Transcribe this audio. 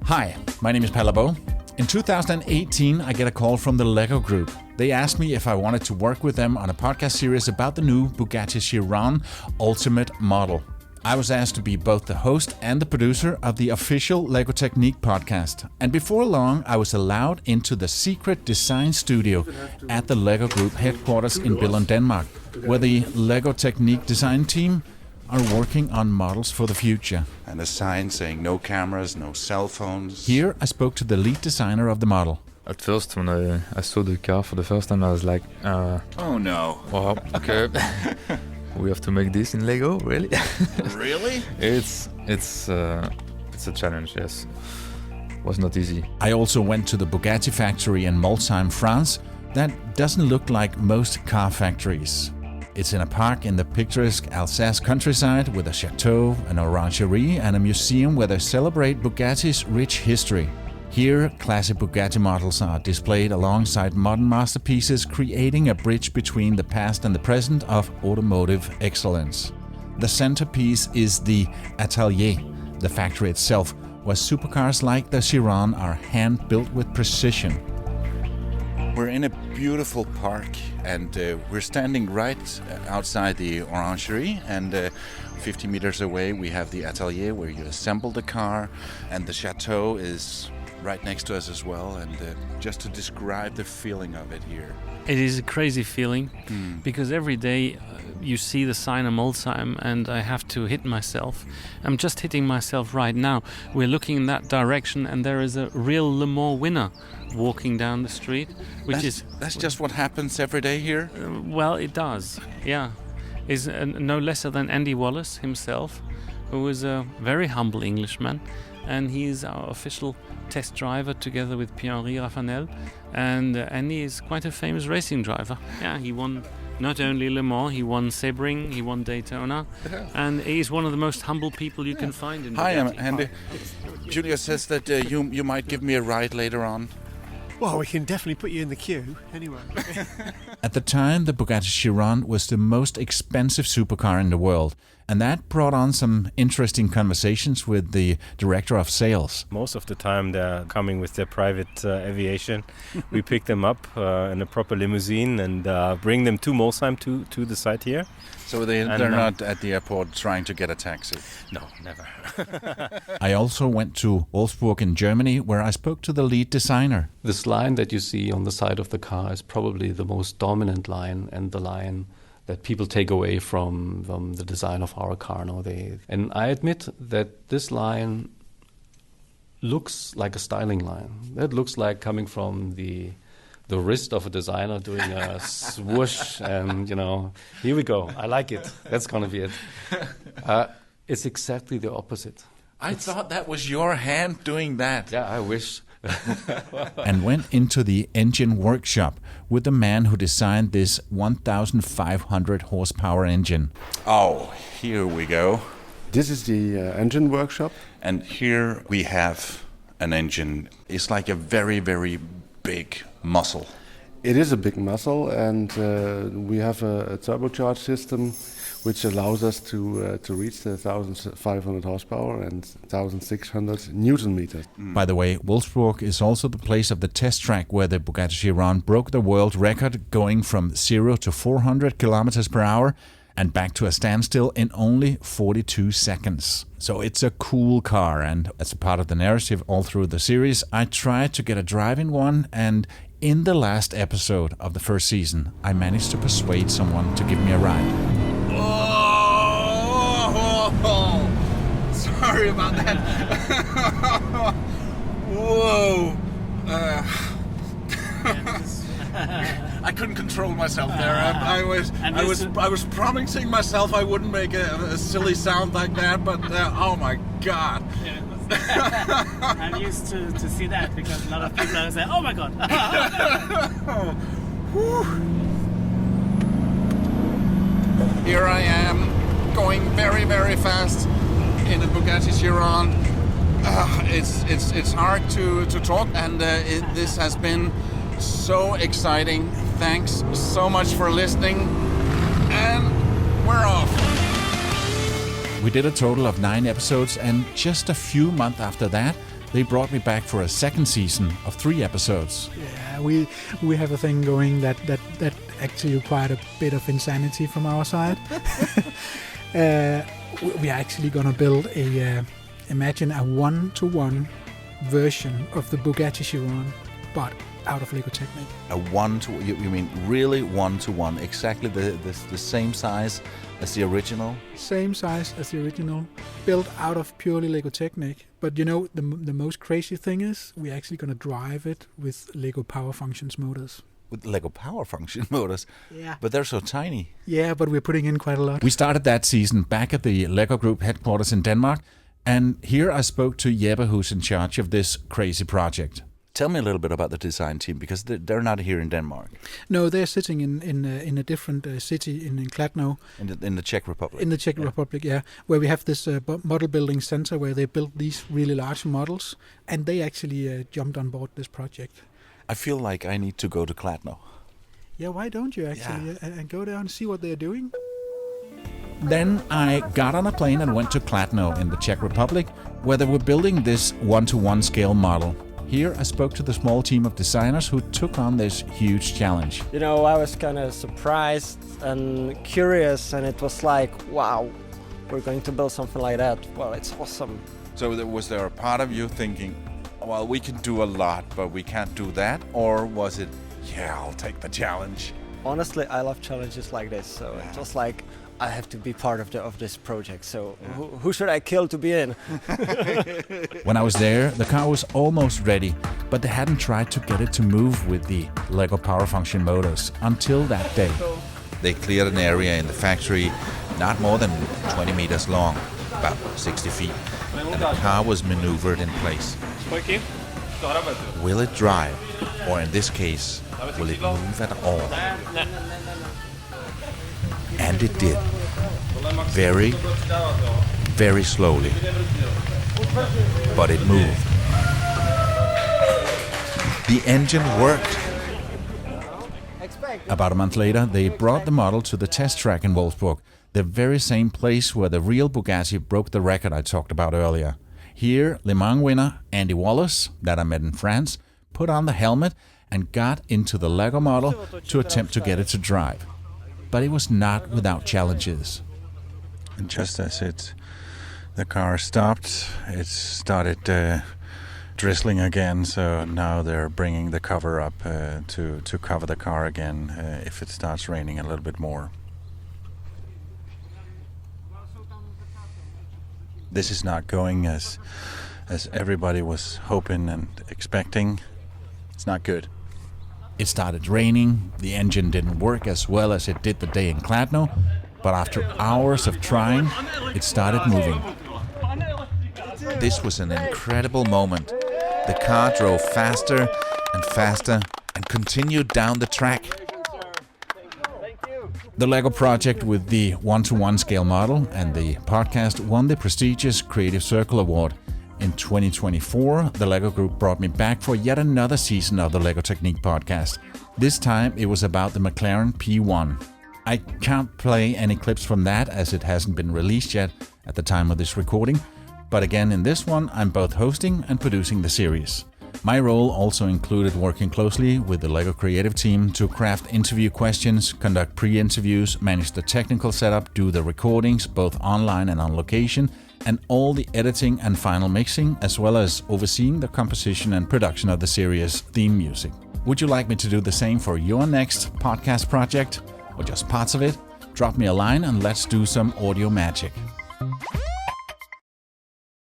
Hi, my name is Palabo. In 2018, I get a call from the LEGO Group. They asked me if I wanted to work with them on a podcast series about the new Bugatti Chiron Ultimate model. I was asked to be both the host and the producer of the official LEGO Technic Podcast. And before long, I was allowed into the secret design studio at the LEGO Group headquarters in Billund, Denmark, where the LEGO Technic design team are working on models for the future. And a sign saying no cameras, no cell phones. Here I spoke to the lead designer of the model. At first, when I saw the car for the first time, I was like, oh no. Well, okay. We have to make this in Lego, really? Really? It's a challenge, yes. It was not easy. I also went to the Bugatti factory in Molsheim, France. That doesn't look like most car factories. It's in a park in the picturesque Alsace countryside with a chateau, an orangerie and a museum where they celebrate Bugatti's rich history. Here, classic Bugatti models are displayed alongside modern masterpieces, creating a bridge between the past and the present of automotive excellence. The centerpiece is the Atelier, the factory itself, where supercars like the Chiron are hand-built with precision. We're in a beautiful park and we're standing right outside the orangerie, and 50 meters away we have the Atelier where you assemble the car, and the chateau is right next to us as well, and just to describe the feeling of it here. It is a crazy feeling because every day you see the sign of Molsheim and I have to hit myself. I'm just hitting myself right now. We're looking in that direction and there is a real Le Mans winner walking down the street, That's just what happens every day here? Well, it does, yeah. Is no lesser than Andy Wallace himself, who is a very humble Englishman, and he's our official test driver together with Pierre-Henri Raffanel, and Andy is quite a famous racing driver. Yeah, he won not only Le Mans, he won Sebring, he won Daytona, and he's one of the most humble people you can find in Bugatti. Hi, I'm Andy. Julia says that you might give me a ride later on. Well, we can definitely put you in the queue, anyway. At the time, the Bugatti Chiron was the most expensive supercar in the world, and that brought on some interesting conversations with the director of sales. Most of the time they're coming with their private aviation. We pick them up in a proper limousine and bring them to Molsheim, to the site here. So they're not at the airport trying to get a taxi? No, never. I also went to Wolfsburg in Germany, where I spoke to the lead designer. This line that you see on the side of the car is probably the most dominant line and the line that people take away from the design of our car nowadays. And I admit that this line looks like a styling line. It looks like coming from the wrist of a designer doing a swoosh and, here we go. I like it. That's going to be it. It's exactly the opposite. I thought that was your hand doing that. Yeah, I wish. And went into the engine workshop with the man who designed this 1,500 horsepower engine. Oh, here we go. This is the engine workshop. And here we have an engine. It's like a very, very big muscle. It is a big muscle, and we have a turbocharged system which allows us to reach the 1,500 horsepower and 1,600 Newton meters. By the way, Wolfsburg is also the place of the test track where the Bugatti Chiron broke the world record, going from 0 to 400 kilometers per hour and back to a standstill in only 42 seconds. So it's a cool car, and as a part of the narrative all through the series, I tried to get a drive in one, and in the last episode of the first season, I managed to persuade someone to give me a ride. Oh, sorry about that. Whoa. I couldn't control myself there. I was promising myself I wouldn't make a silly sound like that, but oh my God. I'm used to see that because a lot of people are saying, "Oh my God!" Here I am, going very, very fast in a Bugatti Chiron. It's hard to talk, and this has been so exciting. Thanks so much for listening, and we're off. We did a total of 9 episodes, and just a few months after that, they brought me back for a second season of 3 episodes. Yeah, we have a thing going that actually required a bit of insanity from our side. We are actually going to build imagine a 1-to-1 version of the Bugatti Chiron, but out of LEGO Technic. A 1-to, you mean really 1-to-1, exactly the same size as the original? Same size as the original, built out of purely LEGO Technic. But you know, the most crazy thing is we're actually going to drive it with LEGO Power Functions motors. With LEGO Power Function motors? Yeah. But they're so tiny. Yeah, but we're putting in quite a lot. We started that season back at the LEGO Group headquarters in Denmark, and here I spoke to Jeppe, who's in charge of this crazy project. Tell me a little bit about the design team, because they're not here in Denmark. No, they're sitting in a different city in Kladno. In the Czech Republic. In the Czech Republic, yeah, where we have this model building center where they built these really large models, and they actually jumped on board this project. I feel like I need to go to Kladno. Yeah, why don't you actually and go there and see what they're doing? Then I got on a plane and went to Kladno in the Czech Republic, where they were building this 1-to-1 scale model. Here I spoke to the small team of designers who took on this huge challenge. You know, I was kind of surprised and curious, and it was like, wow, we're going to build something like that. Well, it's awesome. So was there a part of you thinking, well, we can do a lot, but we can't do that? Or was it, yeah, I'll take the challenge? Honestly, I love challenges like this, so it was like, I have to be part of this project, so who should I kill to be in? When I was there, the car was almost ready, but they hadn't tried to get it to move with the LEGO Power Function motors until that day. They cleared an area in the factory not more than 20 meters long, about 60 feet, and the car was maneuvered in place. Will it drive, or in this case, will it move at all? And it did. Very, very slowly. But it moved. The engine worked. About a month later, they brought the model to the test track in Wolfsburg, the very same place where the real Bugatti broke the record I talked about earlier. Here, Le Mans winner Andy Wallace, that I met in France, put on the helmet and got into the LEGO model to attempt to get it to drive. But it was not without challenges. And just as the car stopped, it started drizzling again, so now they're bringing the cover up to cover the car again if it starts raining a little bit more. This is not going as everybody was hoping and expecting. It's not good. It started raining, the engine didn't work as well as it did the day in Kladno, but after hours of trying, it started moving. This was an incredible moment. The car drove faster and faster and continued down the track. The LEGO project with the 1-to-1 scale model and the podcast won the prestigious Creative Circle Award. In 2024, the LEGO Group brought me back for yet another season of the LEGO Technic Podcast. This time it was about the McLaren P1. I can't play any clips from that as it hasn't been released yet at the time of this recording, but again in this one I'm both hosting and producing the series. My role also included working closely with the LEGO creative team to craft interview questions, conduct pre-interviews, manage the technical setup, do the recordings both online and on location, and all the editing and final mixing, as well as overseeing the composition and production of the series' theme music. Would you like me to do the same for your next podcast project, or just parts of it? Drop me a line and let's do some audio magic.